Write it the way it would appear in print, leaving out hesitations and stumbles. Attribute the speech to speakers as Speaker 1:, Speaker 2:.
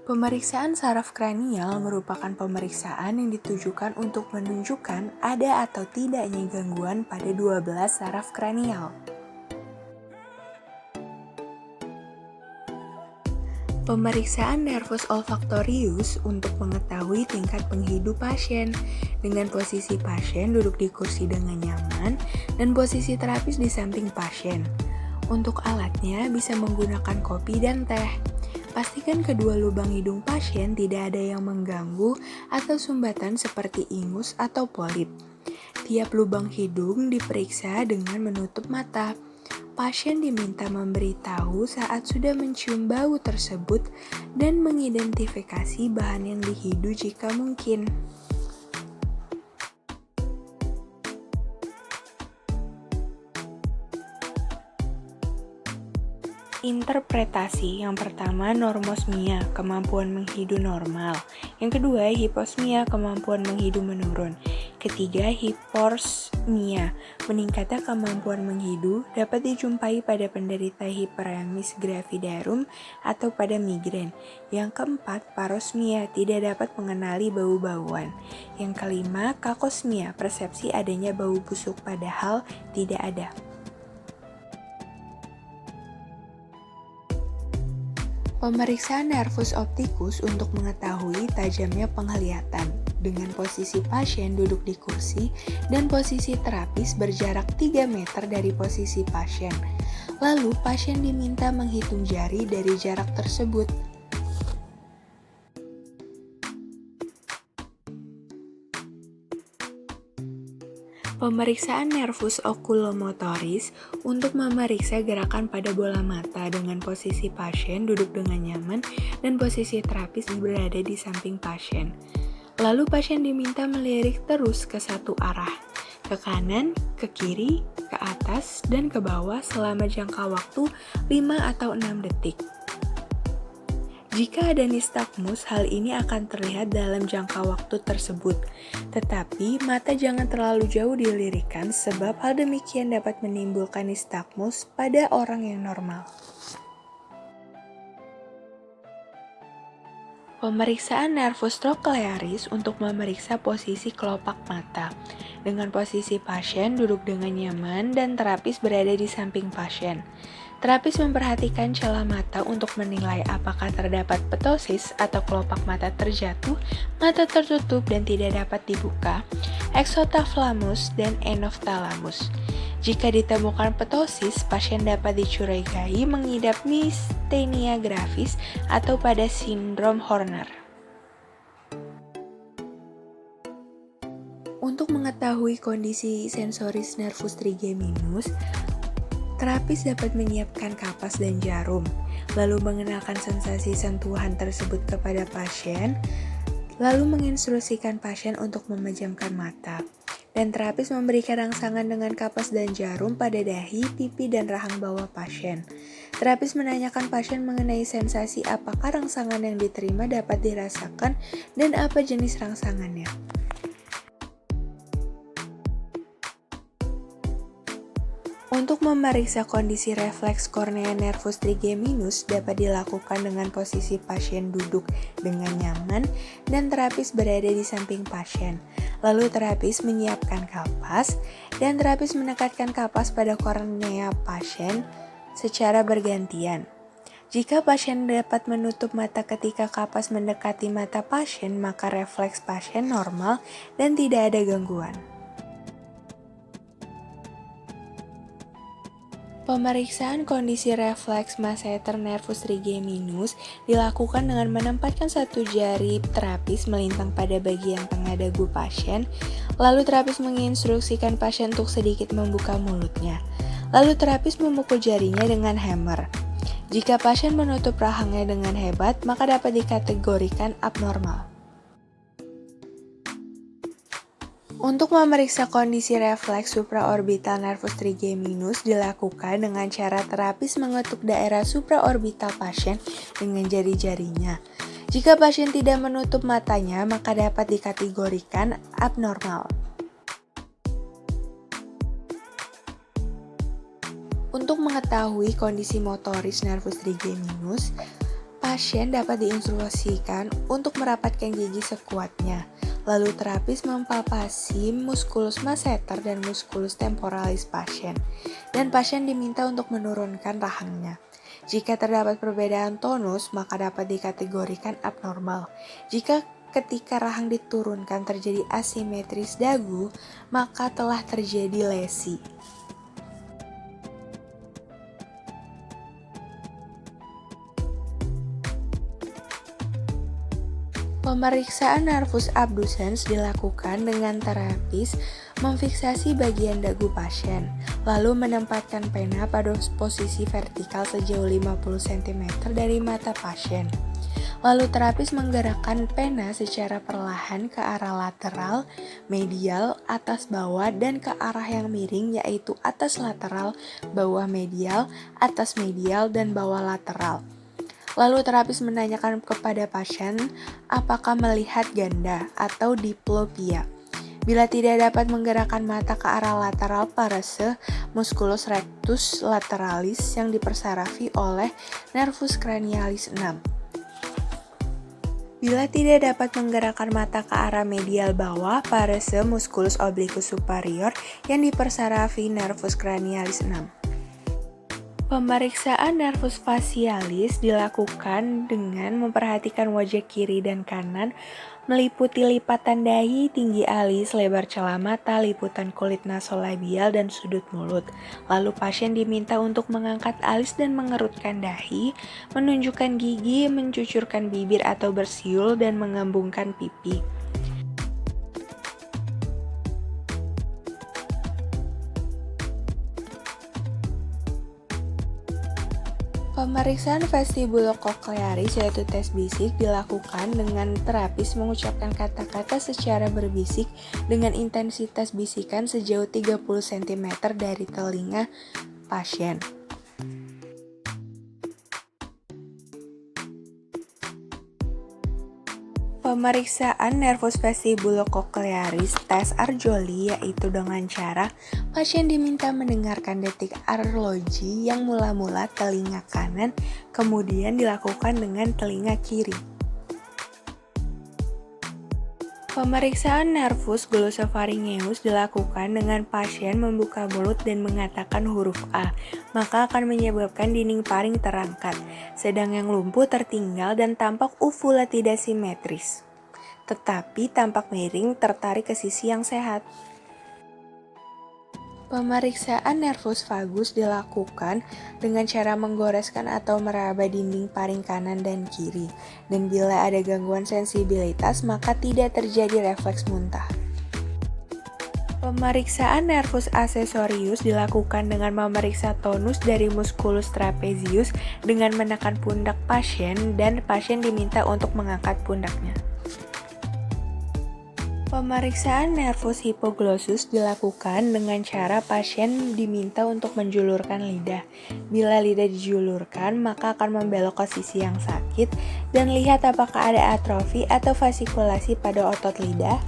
Speaker 1: Pemeriksaan saraf kranial merupakan pemeriksaan yang ditujukan untuk menunjukkan ada atau tidaknya gangguan pada 12 saraf kranial. Pemeriksaan nervus olfaktorius untuk mengetahui tingkat penghidup pasien dengan posisi pasien duduk di kursi dengan nyaman dan posisi terapis di samping pasien. Untuk alatnya bisa menggunakan kopi dan teh. Pastikan kedua lubang hidung pasien tidak ada yang mengganggu atau sumbatan seperti ingus atau polip. Tiap lubang hidung diperiksa dengan menutup mata. Pasien diminta memberitahu saat sudah mencium bau tersebut dan mengidentifikasi bahan yang dihidu jika mungkin. Interpretasi yang pertama normosmia, kemampuan menghidu normal. Yang kedua hiposmia, kemampuan menghidu menurun. Ketiga hiporsmia, meningkatnya kemampuan menghidu dapat dijumpai pada penderita hiperemesis gravidarum atau pada migrain. Yang keempat parosmia, tidak dapat mengenali bau-bauan. Yang kelima kakosmia, persepsi adanya bau busuk padahal tidak ada. Pemeriksaan nervus opticus untuk mengetahui tajamnya penglihatan dengan posisi pasien duduk di kursi dan posisi terapis berjarak 3 meter dari posisi pasien. Lalu pasien diminta menghitung jari dari jarak tersebut. Pemeriksaan nervus oculomotoris untuk memeriksa gerakan pada bola mata dengan posisi pasien duduk dengan nyaman dan posisi terapis berada di samping pasien. Lalu pasien diminta melirik terus ke satu arah, ke kanan, ke kiri, ke atas, dan ke bawah selama jangka waktu 5 atau 6 detik. Jika ada nistagmus, hal ini akan terlihat dalam jangka waktu tersebut. Tetapi, mata jangan terlalu jauh dilirikan sebab hal demikian dapat menimbulkan nistagmus pada orang yang normal. Pemeriksaan nervus trochlearis untuk memeriksa posisi kelopak mata. Dengan posisi pasien duduk dengan nyaman dan terapis berada di samping pasien. Terapis memperhatikan celah mata untuk menilai apakah terdapat ptosis atau kelopak mata terjatuh, mata tertutup dan tidak dapat dibuka, exotalamus dan enoftalamus. Jika ditemukan ptosis, pasien dapat dicurigai mengidap myasthenia gravis atau pada sindrom Horner. Untuk mengetahui kondisi sensoris nervus trigeminus, terapis dapat menyiapkan kapas dan jarum, lalu mengenalkan sensasi sentuhan tersebut kepada pasien, lalu menginstruksikan pasien untuk memejamkan mata. Dan terapis memberikan rangsangan dengan kapas dan jarum pada dahi, pipi, dan rahang bawah pasien. Terapis menanyakan pasien mengenai sensasi apakah rangsangan yang diterima dapat dirasakan dan apa jenis rangsangannya. Untuk memeriksa kondisi refleks kornea nervus trigeminus dapat dilakukan dengan posisi pasien duduk dengan nyaman dan terapis berada di samping pasien. Lalu terapis menyiapkan kapas dan terapis menekatkan kapas pada kornea pasien secara bergantian. Jika pasien dapat menutup mata ketika kapas mendekati mata pasien, maka refleks pasien normal dan tidak ada gangguan. Pemeriksaan kondisi refleks masseter nervus trigeminus dilakukan dengan menempatkan satu jari terapis melintang pada bagian tengah dagu pasien, lalu terapis menginstruksikan pasien untuk sedikit membuka mulutnya. Lalu terapis memukul jarinya dengan hammer. Jika pasien menutup rahangnya dengan hebat, maka dapat dikategorikan abnormal. Untuk memeriksa kondisi refleks supraorbital nervus trigeminus dilakukan dengan cara terapis mengetuk daerah supraorbital pasien dengan jari-jarinya. Jika pasien tidak menutup matanya, maka dapat dikategorikan abnormal. Untuk mengetahui kondisi motoris nervus trigeminus, Pasien dapat diinstruksikan untuk merapatkan gigi sekuatnya. Lalu terapis mempalpasi muskulus masseter dan muskulus temporalis pasien. Dan pasien diminta untuk menurunkan rahangnya. Jika terdapat perbedaan tonus, maka dapat dikategorikan abnormal. Jika ketika rahang diturunkan terjadi asimetris dagu, maka telah terjadi lesi. Pemeriksaan nervus abducens dilakukan dengan terapis memfiksasi bagian dagu pasien, lalu menempatkan pena pada posisi vertikal sejauh 50 cm dari mata pasien. Lalu terapis menggerakkan pena secara perlahan ke arah lateral, medial, atas bawah, dan ke arah yang miring yaitu atas lateral, bawah medial, atas medial, dan bawah lateral. Lalu terapis menanyakan kepada pasien apakah melihat ganda atau diplopia. Bila tidak dapat menggerakkan mata ke arah lateral parese musculus rectus lateralis yang dipersarafi oleh nervus cranialis 6. Bila tidak dapat menggerakkan mata ke arah medial bawah parese musculus obliquus superior yang dipersarafi nervus cranialis 6. Pemeriksaan nervus facialis dilakukan dengan memperhatikan wajah kiri dan kanan, meliputi lipatan dahi, tinggi alis, lebar celah mata, liputan kulit nasolabial, dan sudut mulut. Lalu pasien diminta untuk mengangkat alis dan mengerutkan dahi, menunjukkan gigi, mencucurkan bibir atau bersiul, dan mengembungkan pipi. Pemeriksaan vestibulococlearis yaitu tes bisik dilakukan dengan terapis mengucapkan kata-kata secara berbisik dengan intensitas bisikan sejauh 30 cm dari telinga pasien. Pemeriksaan nervus vestibulococlearis tes Arjoli yaitu dengan cara pasien diminta mendengarkan detik arloji yang mula-mula telinga kanan, kemudian dilakukan dengan telinga kiri. Pemeriksaan nervus glossopharyngeus dilakukan dengan pasien membuka mulut dan mengatakan huruf A, maka akan menyebabkan dinding paring terangkat, sedang yang lumpuh tertinggal dan tampak uvula tidak simetris, tetapi tampak miring tertarik ke sisi yang sehat. Pemeriksaan nervus vagus dilakukan dengan cara menggoreskan atau meraba dinding paring kanan dan kiri, dan bila ada gangguan sensibilitas maka tidak terjadi refleks muntah. Pemeriksaan nervus accessorius dilakukan dengan memeriksa tonus dari musculus trapezius dengan menekan pundak pasien dan pasien diminta untuk mengangkat pundaknya. Pemeriksaan nervus hipoglossus dilakukan dengan cara pasien diminta untuk menjulurkan lidah. Bila lidah dijulurkan, maka akan membelok ke sisi yang sakit dan lihat apakah ada atrofi atau fasikulasi pada otot lidah